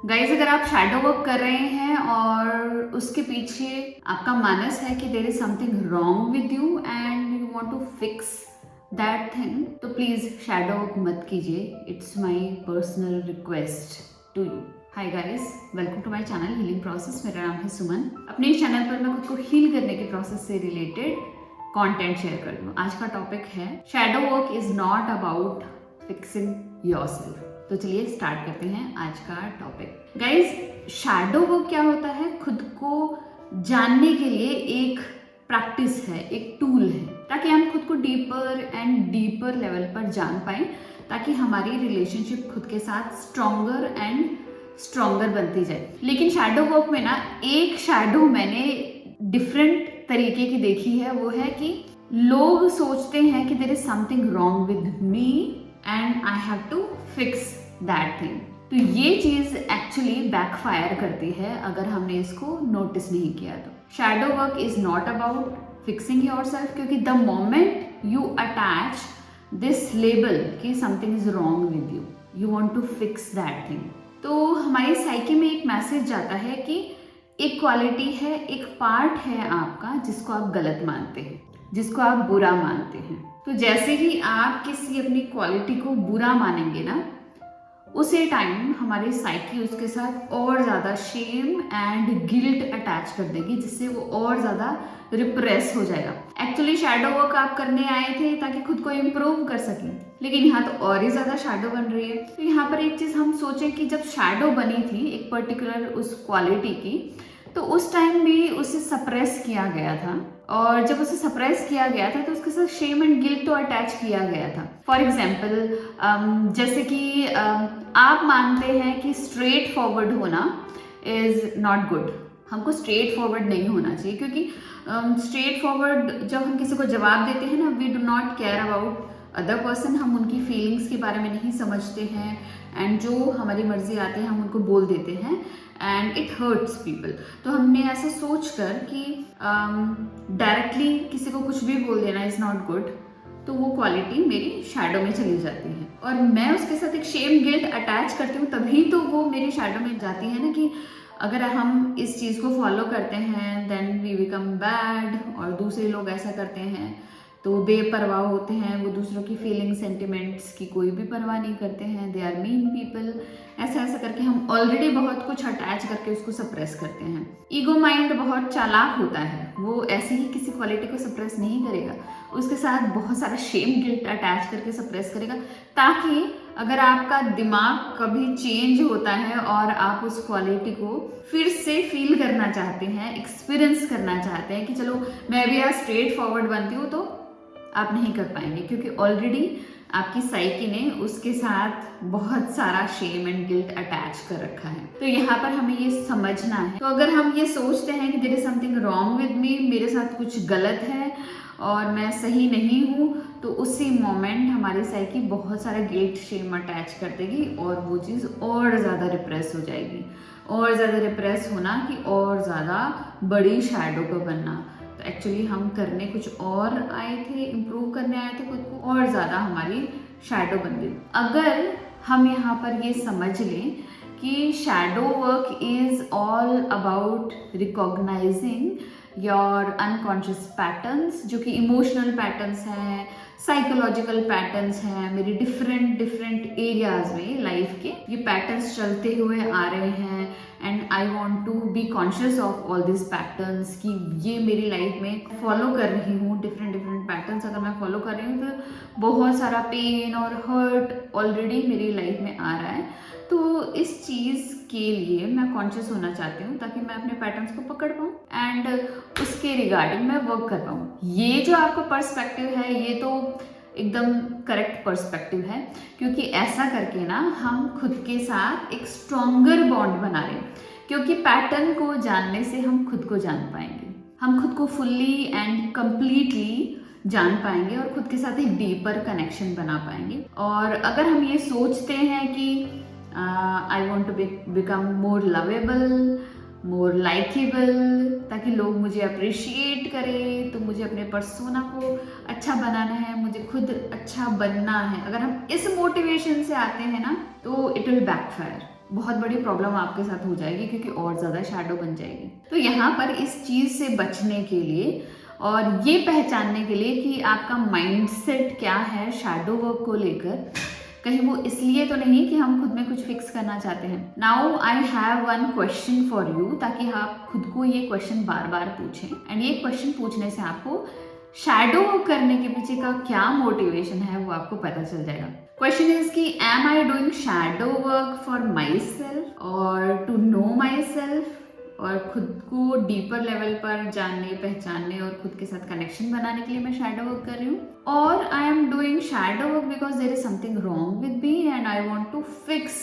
Guys, अगर आप shadow work कर रहे हैं और उसके पीछे आपका मानस है कि there is something wrong with you and you want to fix that thing, तो प्लीज शैडो वर्क मत कीजिए। It's my personal request to you. Hi guys, welcome to my channel healing process. मेरा नाम है सुमन। अपने इस चैनल पर मैं खुद को हील करने के प्रोसेस से रिलेटेड कंटेंट शेयर कर रही हूँ। आज का टॉपिक है shadow work is not about fixing yourself. तो चलिए स्टार्ट करते हैं आज का टॉपिक। गाइज, शैडो वर्क क्या होता है? खुद को जानने के लिए एक प्रैक्टिस है, एक टूल है, ताकि हम खुद को डीपर एंड डीपर लेवल पर जान पाए, ताकि हमारी रिलेशनशिप खुद के साथ स्ट्रॉन्गर एंड स्ट्रॉन्गर बनती जाए। लेकिन शैडो वर्क में ना एक शैडो मैंने डिफरेंट तरीके की देखी है। वो है कि लोग सोचते हैं कि there is something wrong with me and I have to fix that thing. तो ये चीज एक्चुअली बैकफायर करती है अगर हमने इसको नोटिस नहीं किया तो। Shadow work is not about fixing yourself, क्योंकि the moment you attach this label कि something is wrong with you, you want to fix that thing, तो हमारी साइकी में एक मैसेज जाता है कि एक क्वालिटी है, एक पार्ट है आपका जिसको आप गलत मानते हैं, जिसको आप बुरा मानते हैं। तो जैसे ही आप किसी अपनी क्वालिटी को बुरा मानेंगे ना, उसी टाइम हमारी साइकी उसके साथ और ज़्यादा शेम एंड गिल्ट अटैच कर देगी, जिससे वो और ज़्यादा रिप्रेस हो जाएगा। एक्चुअली शैडो वर्क आप करने आए थे ताकि खुद को इम्प्रूव कर सकें, लेकिन यहाँ तो और ही ज़्यादा शैडो बन रही है। तो यहाँ पर एक चीज़ हम सोचें कि जब शैडो बनी थी एक पर्टिकुलर उस क्वालिटी की, तो उस टाइम भी उसे सप्रेस किया गया था, और जब उसे सप्रेस किया गया था तो उसके साथ शेम एंड गिल्ट तो अटैच किया गया था। फॉर एग्जाम्पल, जैसे कि आप मानते हैं कि स्ट्रेट फॉरवर्ड होना इज नॉट गुड। हमको स्ट्रेट फॉरवर्ड नहीं होना चाहिए, क्योंकि स्ट्रेट फॉरवर्ड जब हम किसी को जवाब देते हैं ना, we do not care about other person. हम उनकी फीलिंग्स के बारे में नहीं समझते हैं, एंड जो हमारी मर्जी आती है हम उनको बोल देते हैं, एंड इट हर्ट्स पीपल। तो हमने ऐसा सोच कर कि डायरेक्टली किसी को कुछ भी बोल देना इज नॉट गुड, तो वो क्वालिटी मेरी शैडो में चली जाती है, और मैं उसके साथ एक शेम गिल्ट अटैच करती हूँ, तभी तो वो मेरी शैडो में जाती है ना। कि अगर हम इस चीज़ को फॉलो करते हैं देन वी बिकम बैड, और दूसरे लोग ऐसा करते हैं तो बेपरवाह होते हैं, वो दूसरों की फीलिंग सेंटिमेंट्स की कोई भी परवाह नहीं करते हैं, दे आर मीन पीपल। ऐसा ऐसा करके हम ऑलरेडी बहुत कुछ अटैच करके उसको सप्रेस करते हैं। ईगो माइंड बहुत चालाक होता है, वो ऐसे ही किसी क्वालिटी को सप्रेस नहीं करेगा, उसके साथ बहुत सारा शेम गिल्ट अटैच करके सप्रेस करेगा, ताकि अगर आपका दिमाग कभी चेंज होता है और आप उस क्वालिटी को फिर से फील करना चाहते हैं, एक्सपीरियंस करना चाहते हैं कि चलो मैं भी आज स्ट्रेट फॉरवर्ड बनती हूँ, तो आप नहीं कर पाएंगे, क्योंकि ऑलरेडी आपकी साइकी ने उसके साथ बहुत सारा शेम एंड गिल्ट अटैच कर रखा है। तो यहाँ पर हमें ये समझना है। तो अगर हम ये सोचते हैं कि there is something wrong with me, मेरे साथ कुछ गलत है और मैं सही नहीं हूँ, तो उसी मोमेंट हमारी साइकी बहुत सारा गिल्ट शेम अटैच कर देगी, और वो चीज़ और ज़्यादा रिप्रेस हो जाएगी। और ज़्यादा रिप्रेस होना कि और ज़्यादा बड़ी शैडो को बनना। तो एक्चुअली हम करने कुछ और आए थे, इम्प्रूव करने आए थे खुद को, और ज़्यादा हमारी शैडो बन गई। अगर हम यहाँ पर ये समझ लें कि shadow work is all about recognising your unconscious patterns, जो कि इमोशनल पैटर्न्स हैं, साइकोलॉजिकल पैटर्न्स हैं, मेरी डिफरेंट एरियाज में लाइफ के ये पैटर्न्स चलते हुए आ रहे हैं, and I want to be conscious of all this patterns, कि ये मेरी लाइफ में फॉलो कर रही हूँ डिफरेंट पैटर्न्स। अगर मैं फॉलो कर रही हूँ तो बहुत सारा पेन और हर्ट ऑलरेडी मेरी लाइफ में आ रहा है। तो इस चीज़ के लिए मैं कॉन्शियस होना चाहती हूँ, ताकि मैं अपने पैटर्न्स को पकड़ पाऊँ एंड उसके रिगार्डिंग मैं वर्क कर पाऊँ। ये जो आपका पर्सपेक्टिव है, ये तो एकदम करेक्ट पर्सपेक्टिव है, क्योंकि ऐसा करके ना हम खुद के साथ एक स्ट्रॉन्गर बॉन्ड बना रहे हैं, क्योंकि पैटर्न को जानने से हम खुद को जान पाएंगे, हम खुद को फुल्ली एंड कंप्लीटली जान पाएंगे, और खुद के साथ एक डीपर कनेक्शन बना पाएंगे। और अगर हम ये सोचते हैं कि I want to become more lovable, more likeable, ताकि लोग मुझे अप्रिशिएट करें, तो मुझे अपने पर्सोना को अच्छा बनाना है, मुझे खुद अच्छा बनना है। अगर हम इस मोटिवेशन से आते हैं ना, तो इट विल बैकफायर। बहुत बड़ी प्रॉब्लम आपके साथ हो जाएगी, क्योंकि और ज़्यादा शैडो बन जाएगी। तो यहाँ पर इस चीज़ से बचने के लिए और ये पहचानने के लिए कि आपका माइंडसेट क्या है शैडो वर्क को लेकर, कहीं वो इसलिए तो नहीं कि हम खुद में कुछ फिक्स करना चाहते हैं। Now I have one question for you, ताकि आप खुद को ये क्वेश्चन बार बार पूछें, एंड ये क्वेश्चन पूछने से आपको शैडो वर्क करने के पीछे का क्या मोटिवेशन है वो आपको पता चल जाएगा। क्वेश्चन इज कि am I doing shadow work for myself और टू नो माई सेल्फ, और खुद को डीपर लेवल पर जानने, पहचानने और खुद के साथ कनेक्शन बनाने के लिए मैं शैडो वर्क कर रही हूँ, और I am doing shadow work because there is something wrong with me and I want to fix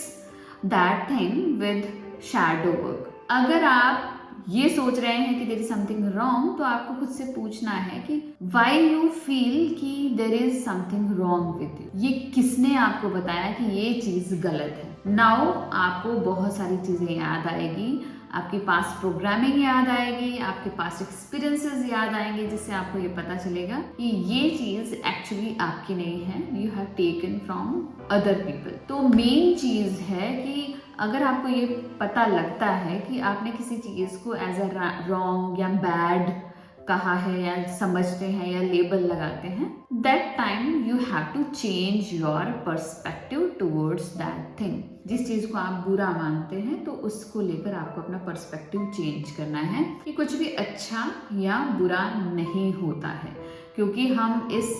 that thing with shadow work. अगर आप ये सोच रहे हैं कि देयर इज समथिंग रॉन्ग, तो आपको खुद से पूछना है कि व्हाई यू फील कि there is something wrong with you. ये किसने आपको बताया कि ये चीज गलत है। नाउ आपको बहुत सारी चीजें याद आएगी, आपकी पास्ट प्रोग्रामिंग याद आएगी, आपके पास्ट एक्सपीरियंसेस याद आएंगे, जिससे आपको ये पता चलेगा कि ये चीज एक्चुअली आपकी नहीं है, you have taken from other people. तो मेन चीज है कि अगर आपको ये पता लगता है कि आपने किसी चीज को एज अ रॉन्ग या बैड कहा है या समझते हैं या लेबल लगाते हैं, that time you have to change your perspective towards that thing. जिस चीज को आप बुरा मानते हैं तो उसको लेकर आपको अपना पर्सपेक्टिव चेंज करना है कि कुछ भी अच्छा या बुरा नहीं होता है, क्योंकि हम इस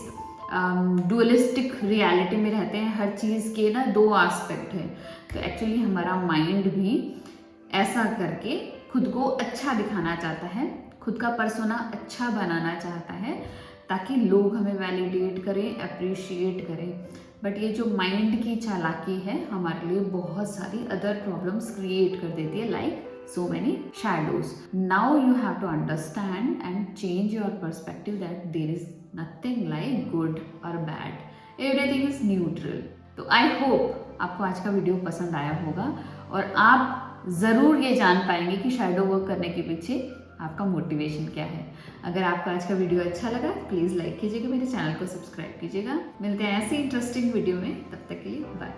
डुअलिस्टिक रियलिटी में रहते हैं। हर चीज़ के ना दो एस्पेक्ट है, तो एक्चुअली हमारा माइंड भी ऐसा करके खुद को अच्छा दिखाना चाहता है, खुद का पर्सोना अच्छा बनाना चाहता है, ताकि लोग हमें वैलिडेट करें, अप्रिशिएट करें। बट ये जो माइंड की चालाकी है हमारे लिए बहुत सारी अदर प्रॉब्लम्स क्रिएट कर देती है, like so many shadows. Now you have to understand and change your perspective that there is nothing like good or bad. Everything is neutral. तो I hope आपको आज का वीडियो पसंद आया होगा और आप ज़रूर ये जान पाएंगे कि शैडो वर्क करने के पीछे आपका मोटिवेशन क्या है। अगर आपको आज का वीडियो अच्छा लगा प्लीज़ लाइक कीजिएगा, मेरे चैनल को सब्सक्राइब कीजिएगा। मिलते हैं ऐसे इंटरेस्टिंग वीडियो में, तब तक के लिए बाय।